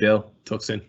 Bill, talk soon.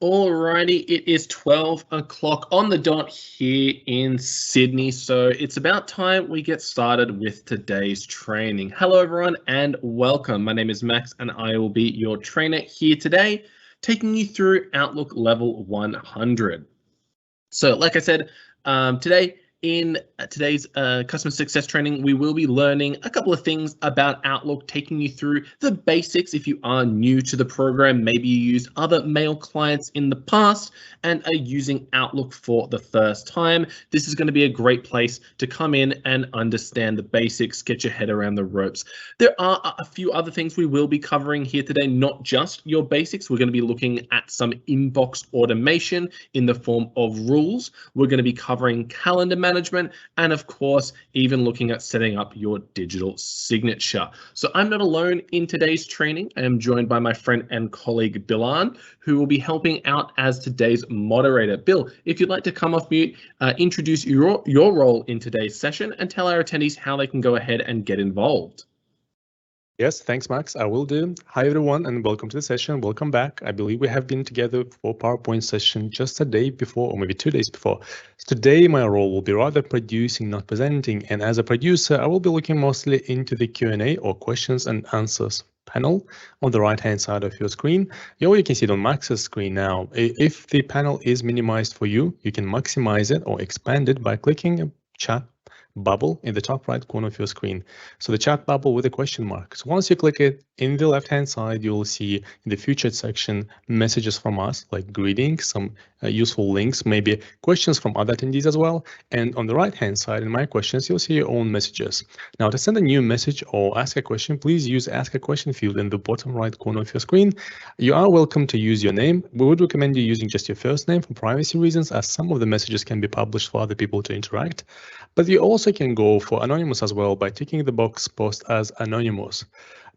Alrighty, it is 12 o'clock on the dot here in Sydney, so it's about time we get started with today's training. Hello everyone and welcome. My name is Max and I will be your trainer here today, taking you through Outlook Level 100. So like I said, today in today's customer success training, we will be learning a couple of things about Outlook, taking you through the basics if you are new to the program. Maybe you used other mail clients in the past and are using Outlook for the first time. This is going to be a great place to come in and understand the basics, get your head around the ropes. There are a few other things we will be covering here today, not just your basics. We're going to be looking at some inbox automation in the form of rules. We're going to be covering calendar management and of course, even looking at setting up your digital signature. So I'm not alone in today's training. I am joined by my friend and colleague Bilan, who will be helping out as today's moderator. Bill, if you'd like to come off mute, introduce your role in today's session and tell our attendees how they can go ahead and get involved. Yes, thanks, Max. I will do. Hi, everyone, and welcome to the session. Welcome back. I believe we have been together for PowerPoint session just a day before, or maybe 2 days before. Today, my role will be rather producing, not presenting. And as a producer, I will be looking mostly into the Q&A or questions and answers panel on the right-hand side of your screen. You can see it on Max's screen now. If the panel is minimized for you, you can maximize it or expand it by clicking chat bubble in the top right corner of your screen. So the chat bubble with a question mark. So once you click it, in the left-hand side, you'll see in the featured section messages from us, like greetings, some useful links, maybe questions from other attendees as well. And on the right-hand side, in my questions, you'll see your own messages. Now, to send a new message or ask a question, please use Ask a Question field in the bottom right corner of your screen. You are welcome to use your name. We would recommend you using just your first name for privacy reasons, as some of the messages can be published for other people to interact. But you also can go for anonymous as well by ticking the box Post as Anonymous.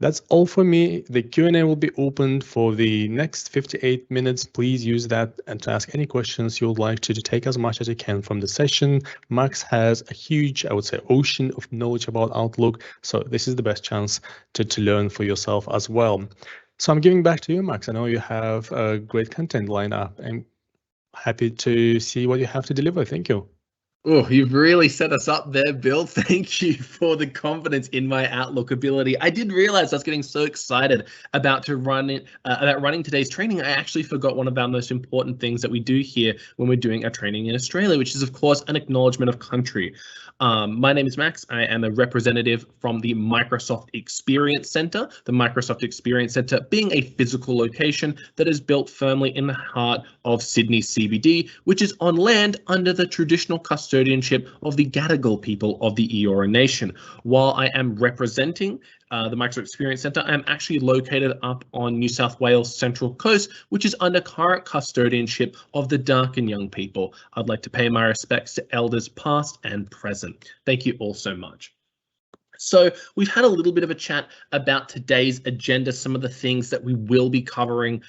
That's all for me. The Q&A will be opened for the next 58 minutes. Please use that and to ask any questions you would like to take as much as you can from the session. Max has a huge, I would say, ocean of knowledge about Outlook. So this is the best chance to learn for yourself as well. So I'm giving back to you, Max. I know you have great content lined up. I'm happy to see what you have to deliver. Thank you. Oh, you've really set us up there, Bill. Thank you for the confidence in my Outlook ability. I did realize I was getting so excited about running today's training. I actually forgot one of our most important things that we do here when we're doing our training in Australia, which is, of course, an acknowledgement of country. My name is Max. I am a representative from the Microsoft Experience Center. The Microsoft Experience Center being a physical location that is built firmly in the heart of Sydney CBD, which is on land under the traditional custodianship of the Gadigal people of the Eora Nation. While I am representing the Microsoft Experience Center, I'm actually located up on New South Wales Central Coast, which is under current custodianship of the Darkin young people. I'd like to pay my respects to elders past and present. Thank you all so much. So we've had a little bit of a chat about today's agenda, some of the things that we will be covering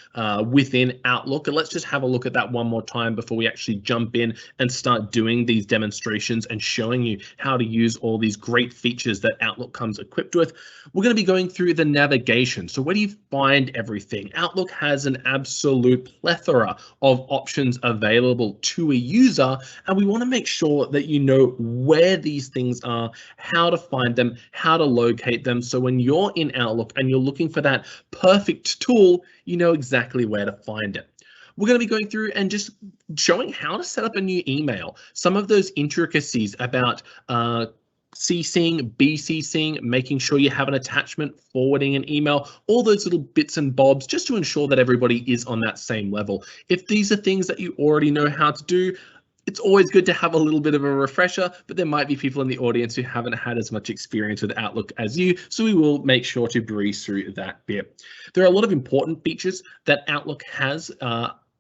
within Outlook. And let's just have a look at that one more time before we actually jump in and start doing these demonstrations and showing you how to use all these great features that Outlook comes equipped with. We're going to be going through the navigation. So where do you find everything? Outlook has an absolute plethora of options available to a user, and we want to make sure that you know where these things are, how to find them, how to locate them. So when you're in Outlook and you're looking for that perfect tool, you know exactly where to find it. We're going to be going through and just showing how to set up a new email. Some of those intricacies about CCing, BCCing, making sure you have an attachment, forwarding an email, all those little bits and bobs, just to ensure that everybody is on that same level. If these are things that you already know how to do, it's always good to have a little bit of a refresher, but there might be people in the audience who haven't had as much experience with Outlook as you, so we will make sure to breeze through that bit. There are a lot of important features that Outlook has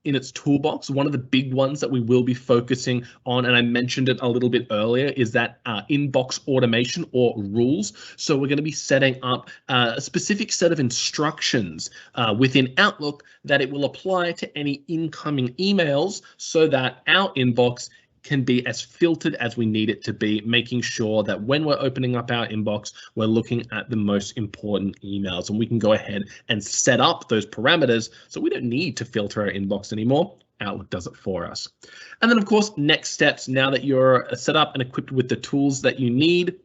in its toolbox. One of the big ones that we will be focusing on, and I mentioned it a little bit earlier, is that inbox automation or rules. So we're going to be setting up a specific set of instructions within Outlook that it will apply to any incoming emails so that our inbox can be as filtered as we need it to be, making sure that when we're opening up our inbox, we're looking at the most important emails, and we can go ahead and set up those parameters so we don't need to filter our inbox anymore. Outlook does it for us. And then, of course, next steps, now that you're set up and equipped with the tools that you need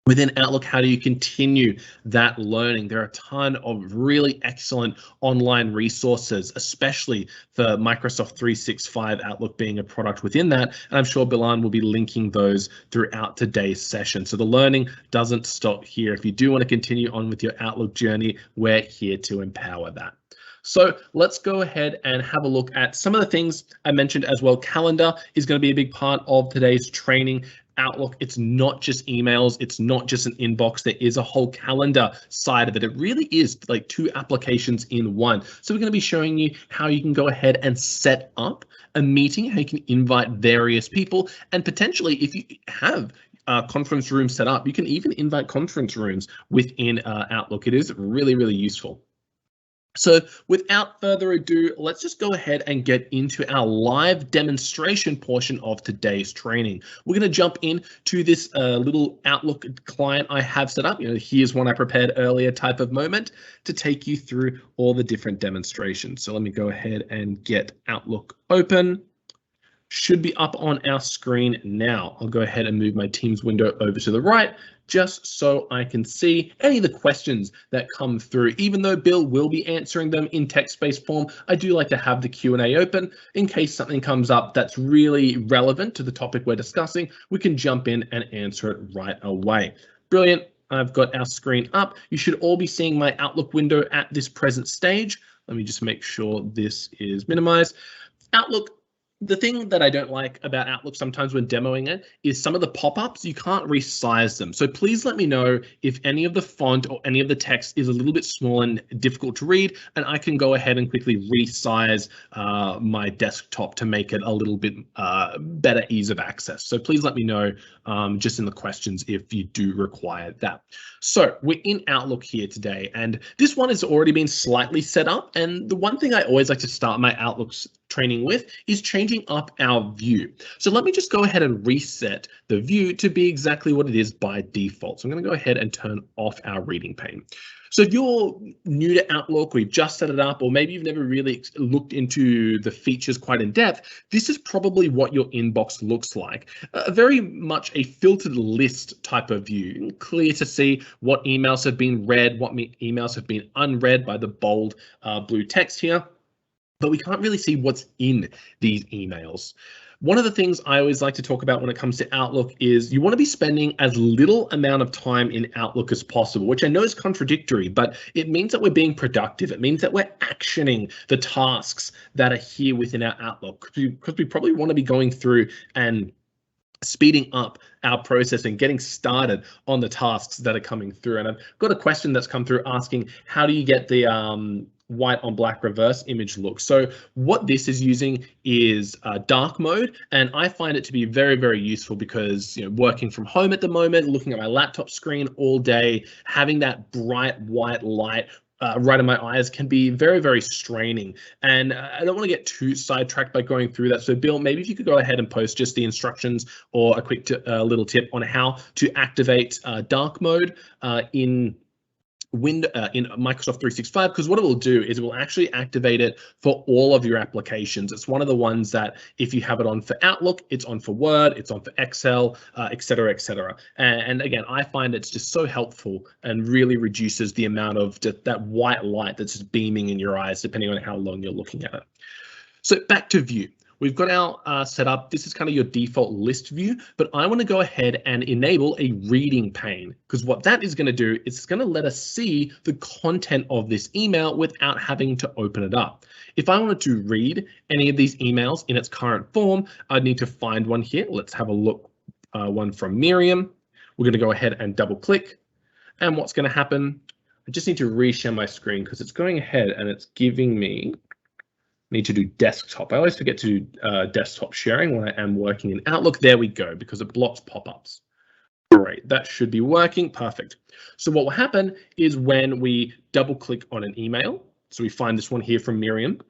within Outlook, how do you continue that learning? There are a ton of really excellent online resources, especially for Microsoft 365 Outlook being a product within that. And I'm sure Bilan will be linking those throughout today's session. So the learning doesn't stop here. If you do want to continue on with your Outlook journey, we're here to empower that. So let's go ahead and have a look at some of the things I mentioned as well. Calendar is going to be a big part of today's training. Outlook, it's not just emails, it's not just an inbox, there is a whole calendar side of it. It really is like two applications in one. So we're going to be showing you how you can go ahead and set up a meeting, how you can invite various people, and potentially if you have conference rooms set up, you can even invite conference rooms within Outlook. It is really, really useful. So without further ado, let's just go ahead and get into our live demonstration portion of today's training. We're going to jump in to this little Outlook client I have set up. Here's one I prepared earlier type of moment to take you through all the different demonstrations. So let me go ahead and get Outlook open. Should be up on our screen now. I'll go ahead and move my Teams window over to the right just so I can see any of the questions that come through. Even though Bill will be answering them in text-based form, I do like to have the Q&A open in case something comes up that's really relevant to the topic we're discussing. We can jump in and answer it right away. Brilliant. I've got our screen up. You should all be seeing my Outlook window at this present stage. Let me just make sure this is minimized. Outlook. The thing that I don't like about Outlook sometimes when demoing it is some of the pop-ups, you can't resize them. So please let me know if any of the font or any of the text is a little bit small and difficult to read, and I can go ahead and quickly resize my desktop to make it a little bit better ease of access. So please let me know just in the questions if you do require that. So we're in Outlook here today, and this one has already been slightly set up. And the one thing I always like to start my Outlook training with is changing up our view. So let me just go ahead and reset the view to be exactly what it is by default. So I'm going to go ahead and turn off our reading pane. So if you're new to Outlook, or you've just set it up, or maybe you've never really looked into the features quite in depth, this is probably what your inbox looks like. Very much a filtered list type of view, clear to see what emails have been read, what emails have been unread by the bold blue text here. But we can't really see what's in these emails. One of the things I always like to talk about when it comes to Outlook is you want to be spending as little amount of time in Outlook as possible, which I know is contradictory, but it means that we're being productive. It means that we're actioning the tasks that are here within our Outlook, because we probably want to be going through and speeding up our process and getting started on the tasks that are coming through. And I've got a question that's come through asking, how do you get the white on black reverse image look? So what this is using is dark mode, and I find it to be very, very useful because, you know, working from home at the moment, looking at my laptop screen all day, having that bright white light right in my eyes can be very, very straining. And I don't want to get too sidetracked by going through that. So Bill, maybe if you could go ahead and post just the instructions or a quick little tip on how to activate dark mode in Microsoft 365, because what it will do is it will actually activate it for all of your applications. It's one of the ones that if you have it on for Outlook, it's on for Word, it's on for Excel, et cetera, et cetera. And again, I find it's just so helpful and really reduces the amount of that white light that's just beaming in your eyes, depending on how long you're looking at it. So back to view. We've got our setup. This is kind of your default list view, but I want to go ahead and enable a reading pane, because what that is going to do is it's going to let us see the content of this email without having to open it up. If I wanted to read any of these emails in its current form, I'd need to find one here. Let's have a look, one from Miriam. We're going to go ahead and double click. And what's going to happen, I just need to reshare my screen because it's going ahead and it's giving me, need to do desktop. I always forget to do desktop sharing when I am working in Outlook. There we go, because it blocks pop-ups. Great, that should be working, perfect. So what will happen is when we double click on an email, so we find this one here from Miriam,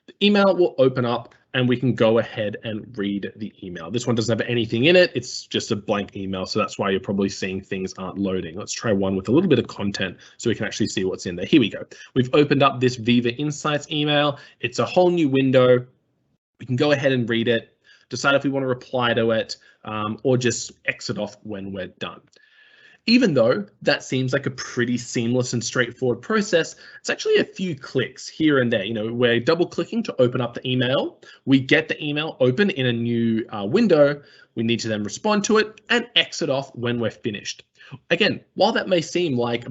the email will open up and we can go ahead and read the email. This one doesn't have anything in it. It's just a blank email. So that's why you're probably seeing things aren't loading. Let's try one with a little bit of content so we can actually see what's in there. Here we go. We've opened up this Viva Insights email. It's a whole new window. We can go ahead and read it, decide if we want to reply to it, or just exit off when we're done. Even though that seems like a pretty seamless and straightforward process, it's actually a few clicks here and there. You know, we're double clicking to open up the email. We get the email open in a new window. We need to then respond to it and exit off when we're finished. Again, while that may seem like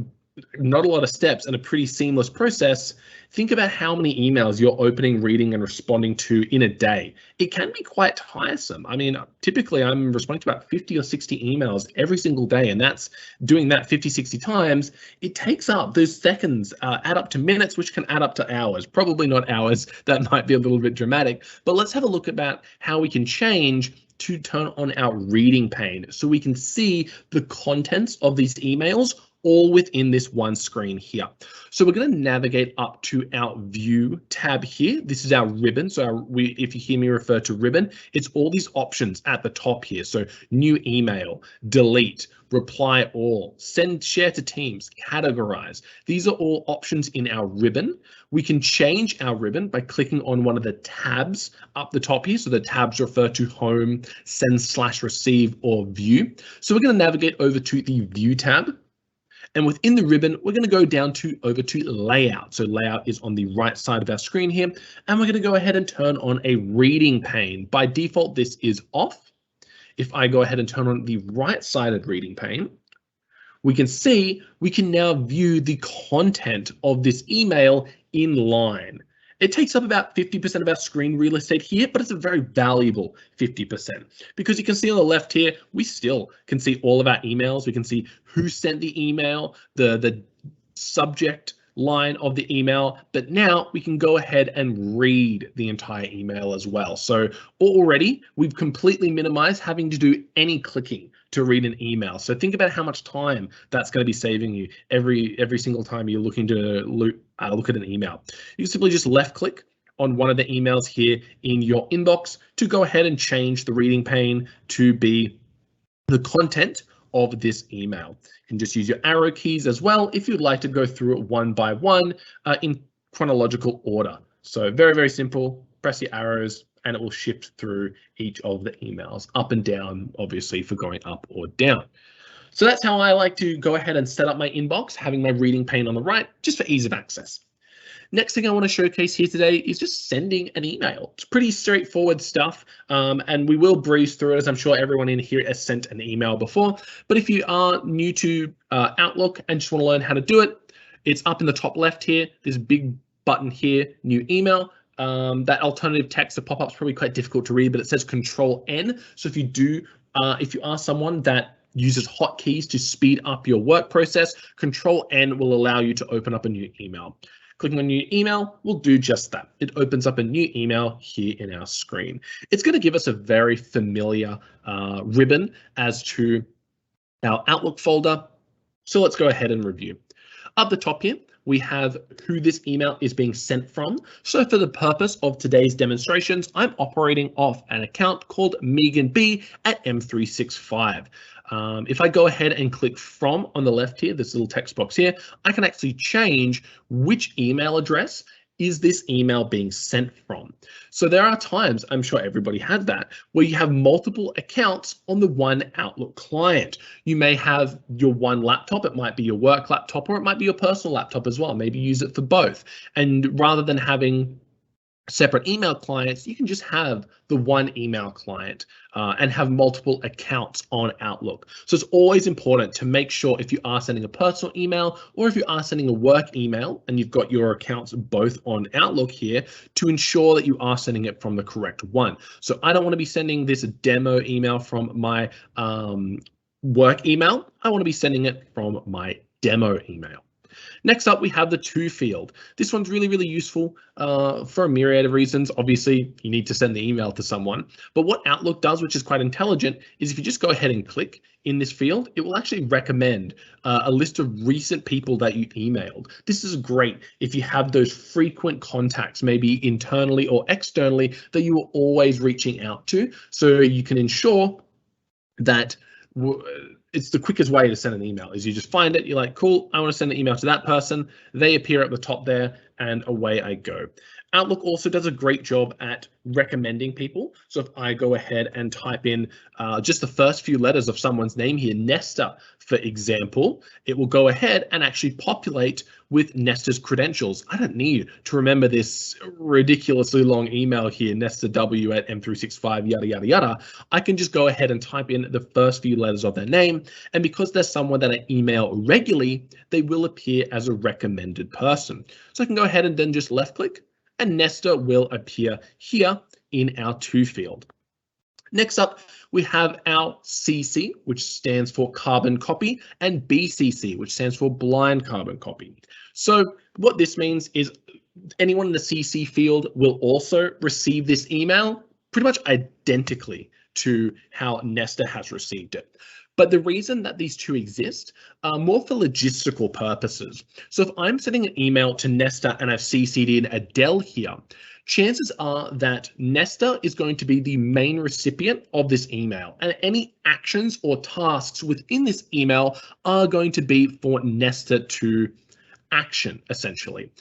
not a lot of steps and a pretty seamless process, think about how many emails you're opening, reading, and responding to in a day. It can be quite tiresome. I mean, typically I'm responding to about 50 or 60 emails every single day, and that's doing that 50, 60 times. It takes up those seconds, add up to minutes, which can add up to hours. Probably not hours, that might be a little bit dramatic, but let's have a look about how we can change to turn on our reading pane so we can see the contents of these emails all within this one screen here. So we're going to navigate up to our View tab here. This is our ribbon. So if you hear me refer to ribbon, it's all these options at the top here. So new email, delete, reply all, send, share to teams, categorize. These are all options in our ribbon. We can change our ribbon by clicking on one of the tabs up the top here. So the tabs refer to home, send/receive, or view. So we're going to navigate over to the View tab. And within the ribbon, we're going to go down over to layout. So layout is on the right side of our screen here. And we're going to go ahead and turn on a reading pane. By default, this is off. If I go ahead and turn on the right-sided reading pane, we can see we can now view the content of this email in line. It takes up about 50% of our screen real estate here, but it's a very valuable 50% because you can see on the left here, we still can see all of our emails. We can see who sent the email, the subject line of the email, but now we can go ahead and read the entire email as well. So already we've completely minimized having to do any clicking to read an email. So think about how much time that's going to be saving you every single time you're looking to look at an email. You can simply just left click on one of the emails here in your inbox to go ahead and change the reading pane to be the content of this email. You can just use your arrow keys as well if you'd like to go through it one by one in chronological order. So very, very simple. Press your arrows and it will shift through each of the emails up and down, obviously for going up or down. So that's how I like to go ahead and set up my inbox, having my reading pane on the right, just for ease of access. Next thing I want to showcase here today is just sending an email. It's pretty straightforward stuff, and we will breeze through it as I'm sure everyone in here has sent an email before. But if you are new to Outlook and just want to learn how to do it, it's up in the top left here, this big button here, new email. That alternative text, the pop-up's probably quite difficult to read, but it says Control N. So if you are someone that uses hotkeys to speed up your work process, Control N will allow you to open up a new email. Clicking on new email will do just that. It opens up a new email here in our screen. It's going to give us a very familiar ribbon as to our Outlook folder. So let's go ahead and review. Up the top here, we have who this email is being sent from. So for the purpose of today's demonstrations, I'm operating off an account called Megan B at M365. If I go ahead and click from on the left here, this little text box here, I can actually change which email address is this email being sent from. So there are times, I'm sure everybody had that, where you have multiple accounts on the one Outlook client. You may have your one laptop, it might be your work laptop, or it might be your personal laptop as well. Maybe use it for both. And rather than having separate email clients, you can just have the one email client and have multiple accounts on Outlook. So it's always important to make sure if you are sending a personal email or if you are sending a work email and you've got your accounts both on Outlook here, to ensure that you are sending it from the correct one. So I don't want to be sending this demo email from my work email. I want to be sending it from my demo email. Next up, we have the to field. This one's really, really useful for a myriad of reasons. Obviously, you need to send the email to someone. But what Outlook does, which is quite intelligent, is if you just go ahead and click in this field, it will actually recommend a list of recent people that you emailed. This is great if you have those frequent contacts, maybe internally or externally, that you are always reaching out to. So you can ensure that it's the quickest way to send an email is you just find it, you're like, cool, I want to send an email to that person. They appear at the top there and away I go. Outlook also does a great job at recommending people. So if I go ahead and type in just the first few letters of someone's name here, Nesta, for example, it will go ahead and actually populate with Nesta's credentials. I don't need to remember this ridiculously long email here, Nesta W at M365, yada, yada, yada. I can just go ahead and type in the first few letters of their name. And because there's someone that I email regularly, they will appear as a recommended person. So I can go ahead and then just left click, and Nesta will appear here in our to field. Next up, we have our CC, which stands for carbon copy, and BCC, which stands for blind carbon copy. So what this means is anyone in the CC field will also receive this email pretty much identically to how Nesta has received it. But the reason that these two exist are more for logistical purposes. So if I'm sending an email to Nesta and I've CC'd in Adele here, chances are that Nesta is going to be the main recipient of this email, and any actions or tasks within this email are going to be for Nesta to action, essentially.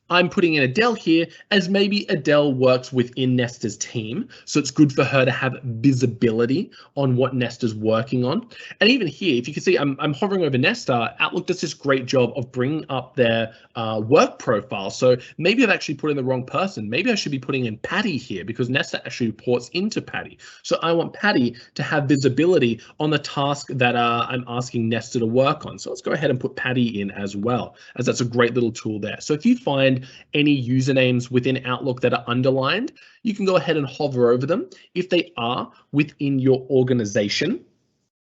I'm putting in Adele here as maybe Adele works within Nesta's team, so it's good for her to have visibility on what Nesta's working on. And even here, if you can see, I'm hovering over Nesta. Outlook does this great job of bringing up their work profile. So maybe I've actually put in the wrong person. Maybe I should be putting in Patty here because Nesta actually reports into Patty. So I want Patty to have visibility on the task that I'm asking Nesta to work on. So let's go ahead and put Patty in as well, as that's a great little tool there. So if you find any usernames within Outlook that are underlined, you can go ahead and hover over them. If they are within your organization,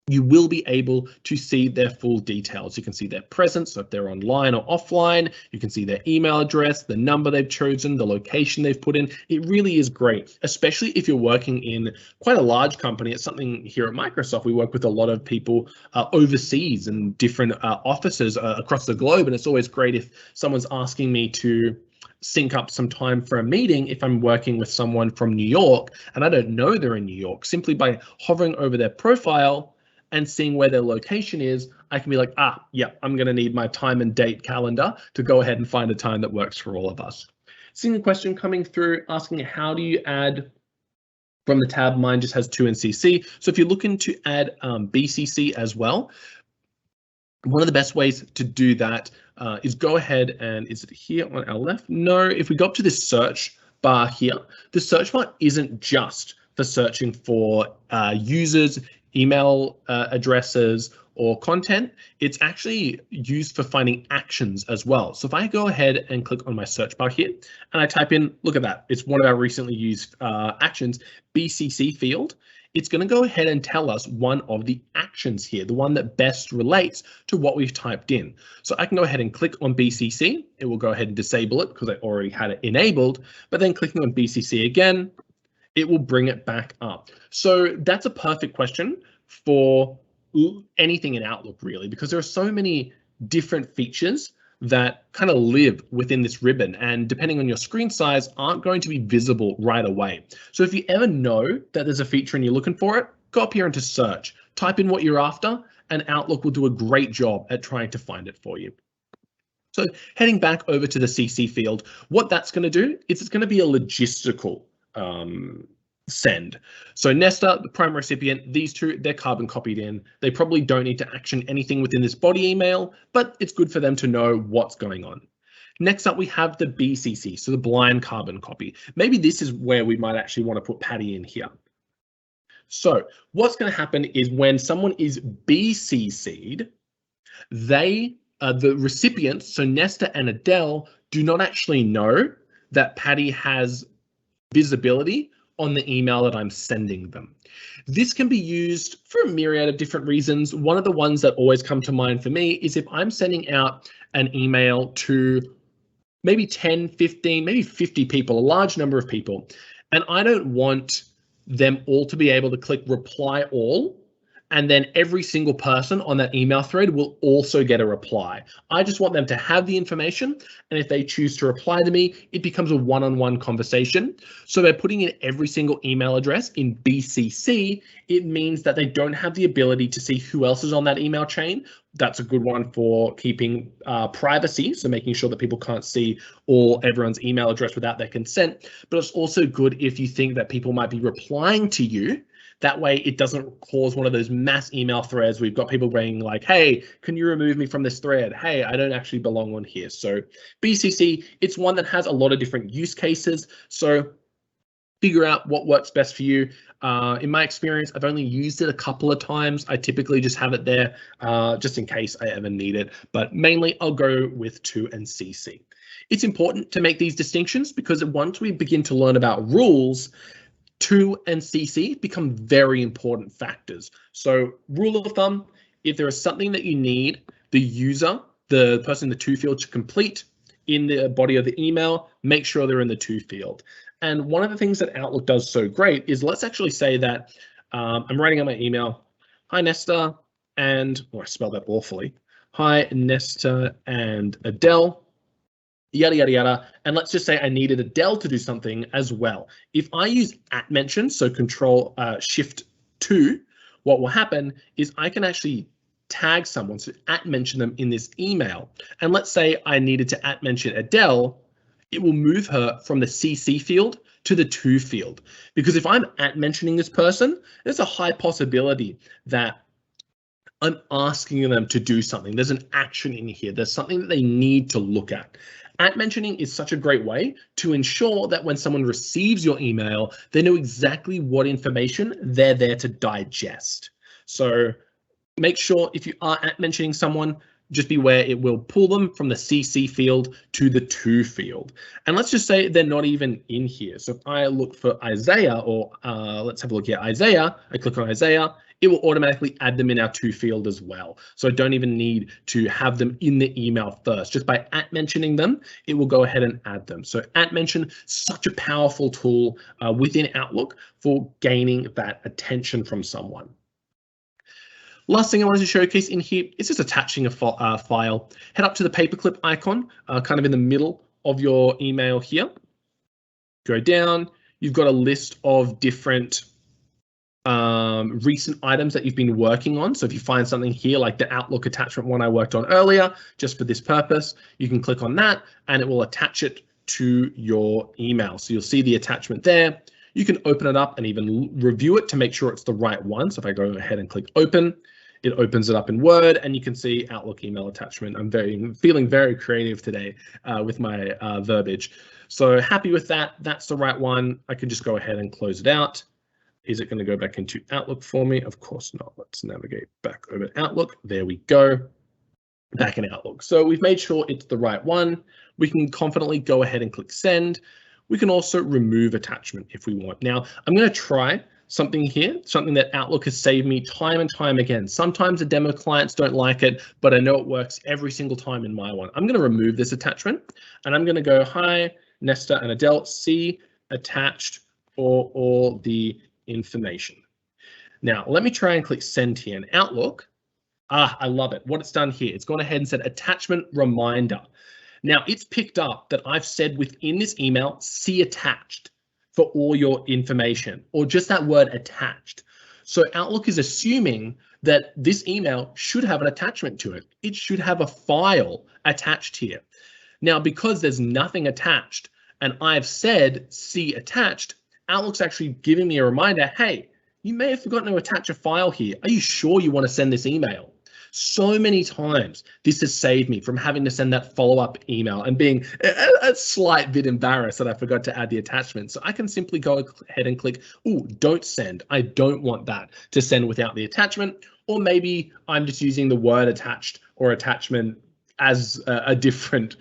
you will be able to see their full details. You can see their presence, so if they're online or offline, you can see their email address, the number they've chosen, the location they've put in. It really is great, especially if you're working in quite a large company. It's something here at Microsoft. We work with a lot of people overseas and different offices across the globe, and it's always great if someone's asking me to sync up some time for a meeting if I'm working with someone from New York and I don't know they're in New York. Simply by hovering over their profile and seeing where their location is, I can be like, yeah, I'm going to need my time and date calendar to go ahead and find a time that works for all of us. Seeing a question coming through asking how do you add from the tab? Mine just has 2 in CC. So if you're looking to add BCC as well, one of the best ways to do that is go ahead and, is it here on our left? No, if we go up to this search bar here, the search bar isn't just for searching for users, email addresses, or content. It's actually used for finding actions as well. So if I go ahead and click on my search bar here and I type in, look at that, it's one of our recently used actions, BCC field, it's going to go ahead and tell us one of the actions here, the one that best relates to what we've typed in. So I can go ahead and click on BCC. It will go ahead and disable it because I already had it enabled, but then clicking on BCC again, it will bring it back up. So that's a perfect question for anything in Outlook, really, because there are so many different features that kind of live within this ribbon and depending on your screen size aren't going to be visible right away. So if you ever know that there's a feature and you're looking for it, go up here into search, type in what you're after, and Outlook will do a great job at trying to find it for you. So heading back over to the CC field, what that's going to do is it's going to be a logistical send. So Nesta, the primary recipient, these two, they're carbon copied in. They probably don't need to action anything within this body email, but it's good for them to know what's going on. Next up, we have the BCC, so the blind carbon copy. Maybe this is where we might actually want to put Patty in here. So what's going to happen is when someone is BCC'd, they, the recipients, so Nesta and Adele, do not actually know that Patty has visibility on the email that I'm sending them. This can be used for a myriad of different reasons. One of the ones that always come to mind for me is if I'm sending out an email to maybe 10, 15, maybe 50 people, a large number of people, and I don't want them all to be able to click reply all, and then every single person on that email thread will also get a reply. I just want them to have the information, and if they choose to reply to me, it becomes a one-on-one conversation. So by putting in every single email address in BCC, it means that they don't have the ability to see who else is on that email chain. That's a good one for keeping privacy, so making sure that people can't see everyone's email address without their consent. But it's also good if you think that people might be replying to you. That way it doesn't cause one of those mass email threads. We've got people being like, hey, can you remove me from this thread? Hey, I don't actually belong on here. So BCC, it's one that has a lot of different use cases. So figure out what works best for you. In my experience, I've only used it a couple of times. I typically just have it there just in case I ever need it. But mainly I'll go with 2 and CC. It's important to make these distinctions because once we begin to learn about rules, 2 and CC become very important factors. So rule of thumb, if there is something that you need the user, the person in the 2 field to complete in the body of the email, make sure they're in the 2 field. And one of the things that Outlook does so great is let's actually say that I'm writing out my email. Hi, Nesta. and, oh, I spelled that awfully. Hi, Nesta and Adele, yada, yada, yada. And let's just say I needed Adele to do something as well. If I use @mention, so Control Shift 2, what will happen is I can actually tag someone, so @mention them in this email. And let's say I needed to @mention Adele, it will move her from the CC field to the to field. Because if I'm @mentioning this person, there's a high possibility that I'm asking them to do something. There's an action in here. There's something that they need to look at. @mentioning is such a great way to ensure that when someone receives your email, they know exactly what information they're there to digest. So make sure if you are @mentioning someone, just beware it will pull them from the CC field to the to field. And let's just say they're not even in here. So if I look for Isaiah, or let's have a look here, Isaiah, I click on Isaiah, it will automatically add them in our to field as well. So I don't even need to have them in the email first. Just by @mentioning them, it will go ahead and add them. So @mention, such a powerful tool within Outlook for gaining that attention from someone. Last thing I wanted to showcase in here is just attaching a file. Head up to the paperclip icon, kind of in the middle of your email here. Go down, you've got a list of different recent items that you've been working on. So if you find something here like the Outlook attachment one I worked on earlier, just for this purpose, you can click on that and it will attach it to your email. So you'll see the attachment there. You can open it up and even review it to make sure it's the right one. So if I go ahead and click open, it opens it up in Word and you can see Outlook email attachment. I'm feeling very creative today with my verbiage. So happy with that. That's the right one. I can just go ahead and close it out. Is it going to go back into Outlook for me? Of course not. Let's navigate back over to Outlook. There we go. Back in Outlook. So we've made sure it's the right one. We can confidently go ahead and click send. We can also remove attachment if we want. Now, I'm going to try something here, something that Outlook has saved me time and time again. Sometimes the demo clients don't like it, but I know it works every single time in my one. I'm going to remove this attachment and I'm going to go, hi, Nesta and Adele, see attached for all the information. Now, let me try and click send here in Outlook. I love it. What it's done here, it's gone ahead and said attachment reminder. Now, it's picked up that I've said within this email, see attached for all your information, or just that word attached. So Outlook is assuming that this email should have an attachment to it. It should have a file attached here. Now, because there's nothing attached and I've said see attached, Outlook's actually giving me a reminder, hey, you may have forgotten to attach a file here. Are you sure you want to send this email? So many times this has saved me from having to send that follow-up email and being a slight bit embarrassed that I forgot to add the attachment. So I can simply go ahead and click, oh, don't send. I don't want that to send without the attachment. Or maybe I'm just using the word attached or attachment as a different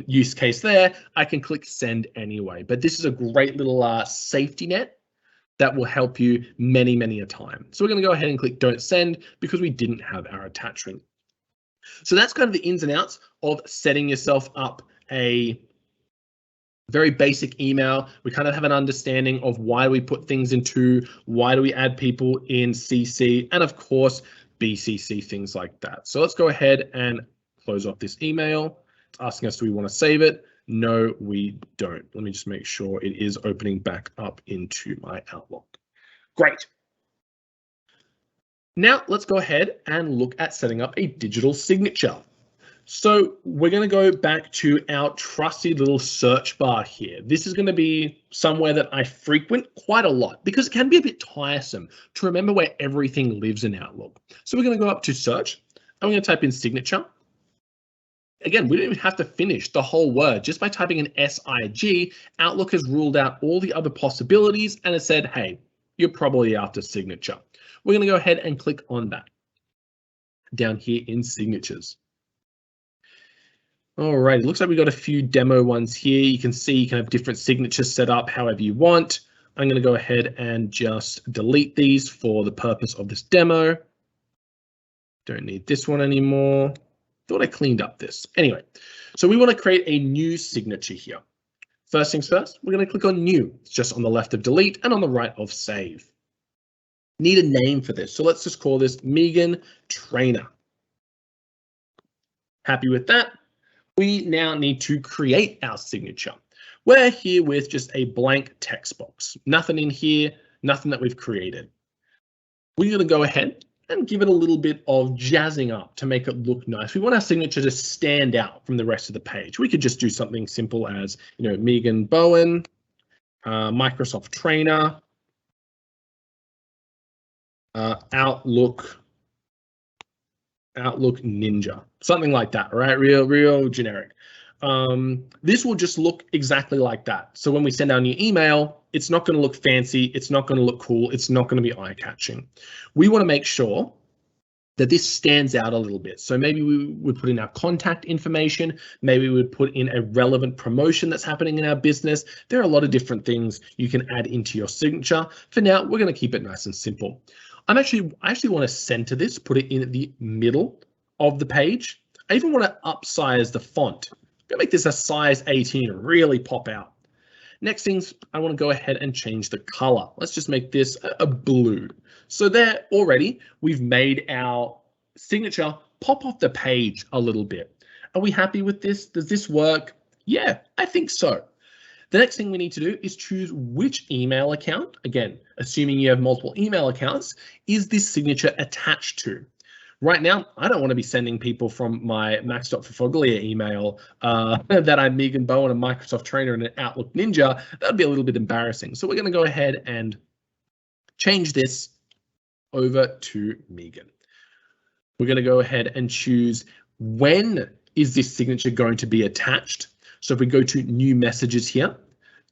use case there. I can click send anyway. But this is a great little safety net that will help you many, many a time. So we're going to go ahead and click don't send because we didn't have our attachment. So that's kind of the ins and outs of setting yourself up a very basic email. We kind of have an understanding of why we put things into, why do we add people in CC, and of course, BCC, things like that. So let's go ahead and close off this email. It's asking us, do we want to save it? No, we don't. Let me just make sure it is opening back up into my Outlook. Great. Now let's go ahead and look at setting up a digital signature. So we're going to go back to our trusty little search bar here. This is going to be somewhere that I frequent quite a lot because it can be a bit tiresome to remember where everything lives in Outlook. So we're going to go up to search and we're going to type in signature. Again, we don't even have to finish the whole word. Just by typing in SIG, Outlook has ruled out all the other possibilities and has said, hey, you're probably after signature. We're going to go ahead and click on that down here in signatures. All right, it looks like we've got a few demo ones here. You can see you can have different signatures set up however you want. I'm going to go ahead and just delete these for the purpose of this demo. Don't need this one anymore. Thought I cleaned up this. Anyway, so we want to create a new signature here. First things first, we're going to click on new. It's just on the left of delete and on the right of save. Need a name for this. So let's just call this Megan Trainer. Happy with that? We now need to create our signature. We're here with just a blank text box. Nothing in here, nothing that we've created. We're going to go ahead and give it a little bit of jazzing up to make it look nice. We want our signature to stand out from the rest of the page. We could just do something simple as, Megan Bowen, Microsoft Trainer, Outlook Ninja, something like that, right? Real generic. This will just look exactly like that. So when we send our new email, it's not going to look fancy. It's not going to look cool. It's not going to be eye-catching. We want to make sure that this stands out a little bit. So maybe we would put in our contact information. Maybe we would put in a relevant promotion that's happening in our business. There are a lot of different things you can add into your signature. For now, we're going to keep it nice and simple. I actually want to center this, put it in the middle of the page. I even want to upsize the font. I'm going to make this a size 18, really pop out. Next things, I want to go ahead and change the color. Let's just make this a blue. So there already, we've made our signature pop off the page a little bit. Are we happy with this? Does this work? Yeah, I think so. The next thing we need to do is choose which email account, again, assuming you have multiple email accounts, is this signature attached to. Right now, I don't want to be sending people from my max.fafoglia email that I'm Megan Bowen, a Microsoft Trainer and an Outlook Ninja. That would be a little bit embarrassing. So we're going to go ahead and change this over to Megan. We're going to go ahead and choose when is this signature going to be attached. So if we go to new messages here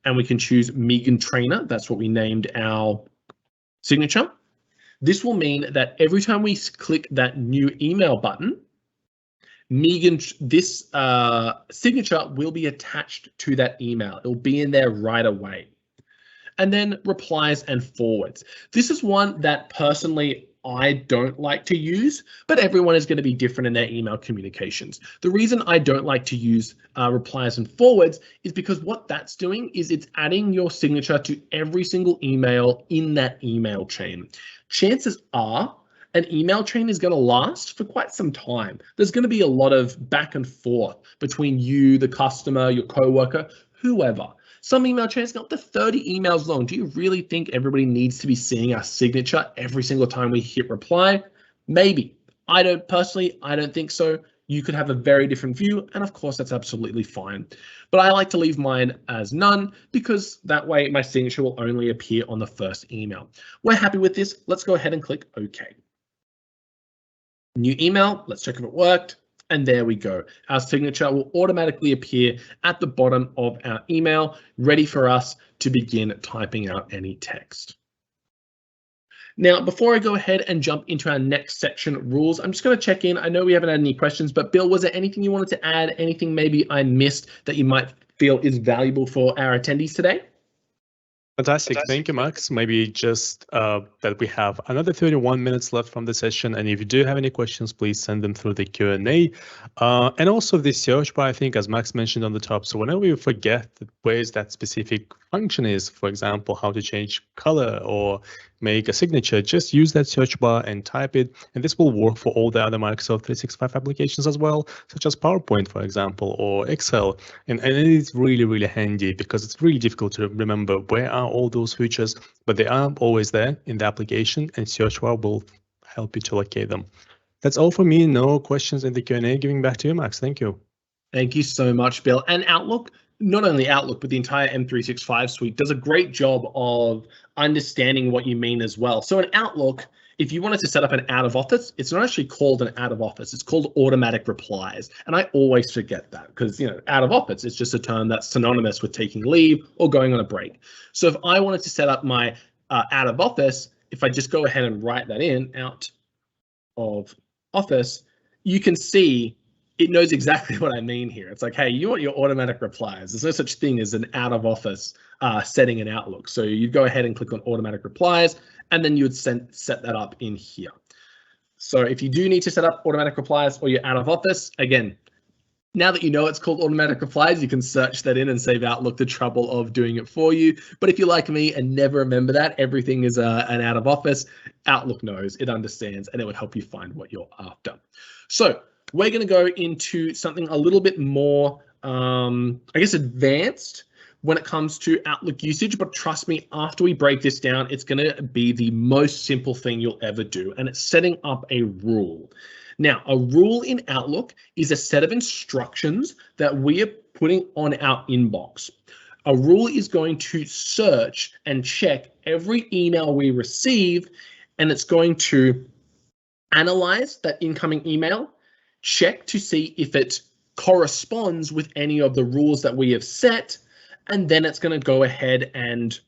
and we can choose Megan Trainer, that's what we named our signature. This will mean that every time we click that new email button, this signature will be attached to that email. It will be in there right away. And then replies and forwards. This is one that personally I don't like to use, but everyone is going to be different in their email communications. The reason I don't like to use replies and forwards is because what that's doing is it's adding your signature to every single email in that email chain. Chances are an email chain is going to last for quite some time. There's going to be a lot of back and forth between you, the customer, your coworker, whoever. Some email chains go up to 30 emails long. Do you really think everybody needs to be seeing our signature every single time we hit reply? Maybe. I don't think so. You could have a very different view, and of course that's absolutely fine. But I like to leave mine as none because that way my signature will only appear on the first email. We're happy with this. Let's go ahead and click OK. New email. Let's check if it worked. And there we go. Our signature will automatically appear at the bottom of our email, ready for us to begin typing out any text. Now, before I go ahead and jump into our next section, rules, I'm just going to check in. I know we haven't had any questions, but Bill, was there anything you wanted to add? Anything maybe I missed that you might feel is valuable for our attendees today? Fantastic. Thank you, Max. Maybe just that we have another 31 minutes left from the session. And if you do have any questions, please send them through the Q&A. And also the search bar, I think, as Max mentioned on the top. So whenever you forget where that specific function is, for example, how to change color or make a signature, just use that search bar and type it. And this will work for all the other Microsoft 365 applications as well, such as PowerPoint, for example, or Excel. And it is really, really handy because it's really difficult to remember where are all those features, but they are always there in the application, and search bar will help you to locate them. That's all for me. No questions in the Q&A. Giving back to you, Max. Thank you. Thank you so much, Bill. And Outlook, not only Outlook, but the entire M365 suite does a great job of understanding what you mean as well. So in Outlook, if you wanted to set up an out of office, it's not actually called an out of office. It's called automatic replies. And I always forget that because, out of office, it's just a term that's synonymous with taking leave or going on a break. So if I wanted to set up my out of office, if I just go ahead and write that in, out of office, you can see it knows exactly what I mean here. It's like, hey, you want your automatic replies. There's no such thing as an out of office setting in Outlook. So you'd go ahead and click on automatic replies, and then you would set that up in here. So if you do need to set up automatic replies or you're out of office, again, Now that you know it's called automatic replies, you can search that in and save Outlook the trouble of doing it for you. But if you're like me and never remember that, everything is an out of office, Outlook knows, it understands, and it would help you find what you're after. So we're going to go into something a little bit more, I guess, advanced when it comes to Outlook usage. But trust me, after we break this down, it's going to be the most simple thing you'll ever do, and it's setting up a rule. Now, a rule in Outlook is a set of instructions that we are putting on our inbox. A rule is going to search and check every email we receive, and it's going to analyze that incoming email, check to see if it corresponds with any of the rules that we have set, and then it's going to go ahead and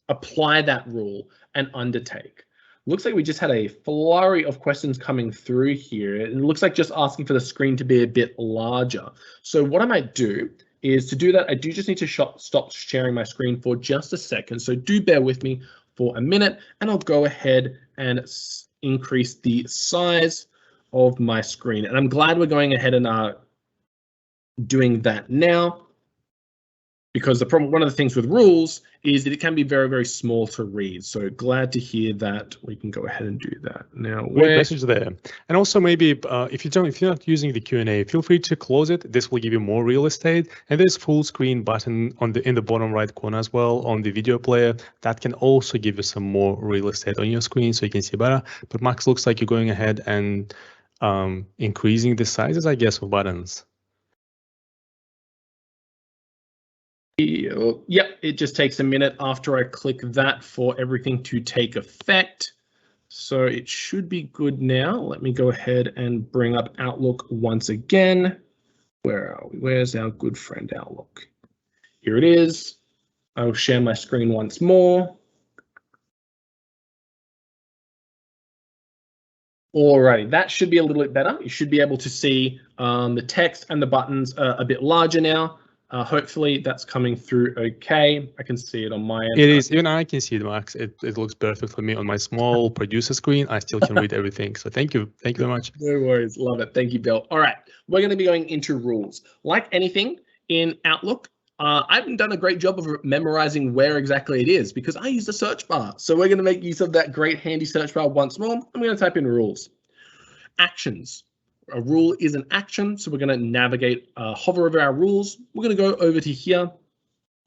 apply that rule and undertake. Looks like we just had a flurry of questions coming through here. It looks like just asking for the screen to be a bit larger. So what I might do is, to do that, I do just need to stop sharing my screen for just a second. So do bear with me for a minute, and I'll go ahead and increase the size of my screen. And I'm glad we're going ahead and doing that now, because the problem, one of the things with rules is that it can be very, very small to read. So glad to hear that we can go ahead and do that now. Great message there. And also, maybe if you're not using the Q&A, feel free to close it. This will give you more real estate. And there's full screen button in the bottom right corner as well on the video player. That can also give you some more real estate on your screen so you can see better. But Max, looks like you're going ahead and increasing the sizes, I guess, of buttons. Yep, it just takes a minute after I click that for everything to take effect. So it should be good now. Let me go ahead and bring up Outlook once again. Where are we? Where's our good friend Outlook? Here it is. I'll share my screen once more. Alrighty, that should be a little bit better. You should be able to see the text and the buttons a bit larger now. Hopefully that's coming through okay. I can see it on my end. It is. Even I can see it, Max. It looks perfect for me on my small producer screen. I still can read everything. So thank you. Thank you very much. No worries. Love it. Thank you, Bill. All right. We're going to be going into rules. Like anything in Outlook, I haven't done a great job of memorizing where exactly it is because I use the search bar. So we're going to make use of that great handy search bar once more. I'm going to type in rules. Actions. A rule is an action, so we're going to navigate, hover over our rules. We're going to go over to here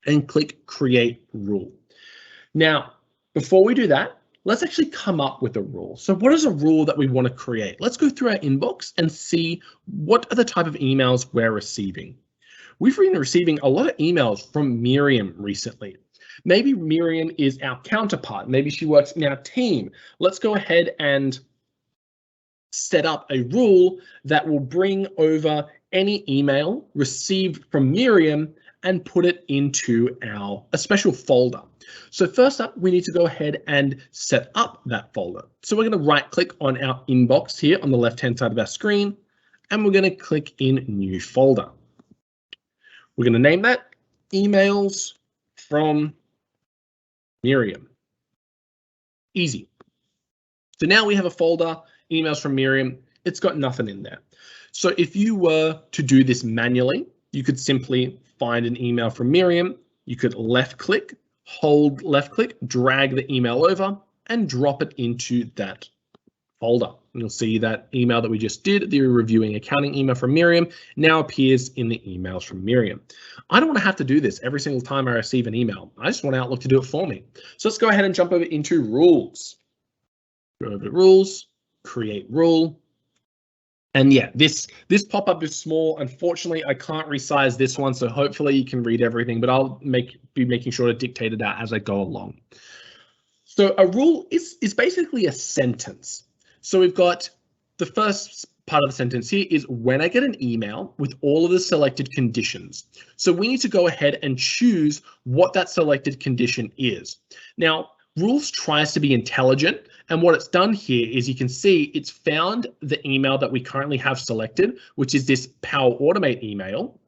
and click Create Rule. Now, before we do that, let's actually come up with a rule. So what is a rule that we want to create? Let's go through our inbox and see what are the type of emails we're receiving. We've been receiving a lot of emails from Miriam recently. Maybe Miriam is our counterpart. Maybe she works in our team. Let's go ahead and set up a rule that will bring over any email received from Miriam and put it into a special folder. So first up, we need to go ahead and set up that folder. So we're going to right click on our inbox here on the left-hand side of our screen, and we're going to click in New Folder. We're going to name that Emails from Miriam. Easy. So now we have a folder, Emails from Miriam. It's got nothing in there. So if you were to do this manually, you could simply find an email from Miriam. You could left click, hold left click, drag the email over and drop it into that folder. And you'll see that email that we just did, the reviewing accounting email from Miriam, now appears in the emails from Miriam. I don't want to have to do this every single time I receive an email. I just want Outlook to do it for me. So let's go ahead and jump over into rules. Go over to rules. Create rule. And yeah, this pop-up is small. Unfortunately, I can't resize this one, so hopefully you can read everything, but I'll be making sure to dictate it out as I go along. So a rule is basically a sentence. So we've got the first part of the sentence here is when I get an email with all of the selected conditions. So we need to go ahead and choose what that selected condition is. Now, rules tries to be intelligent. And what it's done here is you can see it's found the email that we currently have selected, which is this Power Automate email.